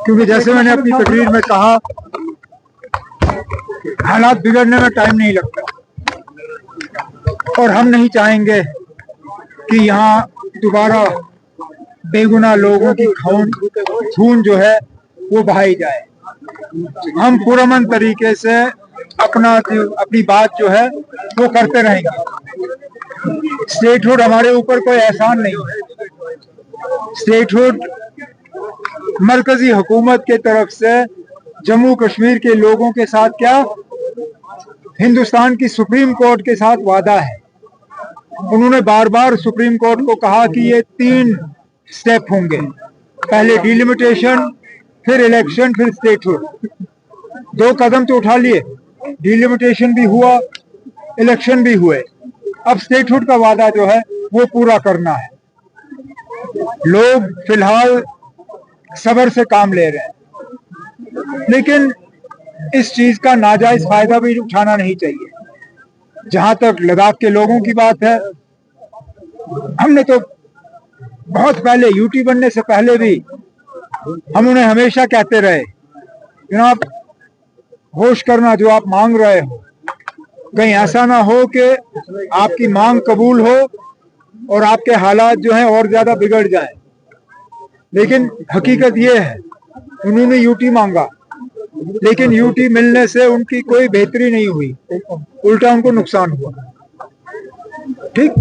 क्योंकि जैसे मैंने अपनी तकरीर में कहा, हालात बिगड़ने में टाइम नहीं लगता और हम नहीं चाहेंगे कि यहाँ दोबारा बेगुनाह लोगों की खून जो है वो बहाई जाए। हम पुरअमन तरीके से अपनी बात जो है वो करते रहेंगे। स्टेटहुड हमारे ऊपर कोई एहसान नहीं है। स्टेटहुड मरकजी हुकूमत के तरफ से जम्मू कश्मीर के लोगों के साथ क्या हिंदुस्तान की सुप्रीम कोर्ट के साथ वादा है। उन्होंने बार बार सुप्रीम कोर्ट को कहा कि ये 3 स्टेप होंगे, पहले डिलिमिटेशन, फिर इलेक्शन, फिर स्टेटहुड। 2 कदम तो उठा लिए, डिलिमिटेशन भी हुआ, इलेक्शन भी हुए। अब स्टेटहुड का वादा जो है वो पूरा करना है। लोग फिलहाल सब्र से काम ले रहे हैं, लेकिन इस चीज का नाजायज फायदा भी उठाना नहीं चाहिए। जहां तक लद्दाख के लोगों की बात है, हमने तो बहुत पहले, यूटी बनने से पहले भी हम उन्हें हमेशा कहते रहे, जनाब होश करना जो आप मांग रहे हो, कहीं ऐसा ना हो कि आपकी मांग कबूल हो और आपके हालात जो हैं और ज्यादा बिगड़ जाएं। लेकिन हकीकत ये है, उन्होंने यूटी मांगा, लेकिन यूटी मिलने से उनकी कोई बेहतरी नहीं हुई, उल्टा उनको नुकसान हुआ। ठीक।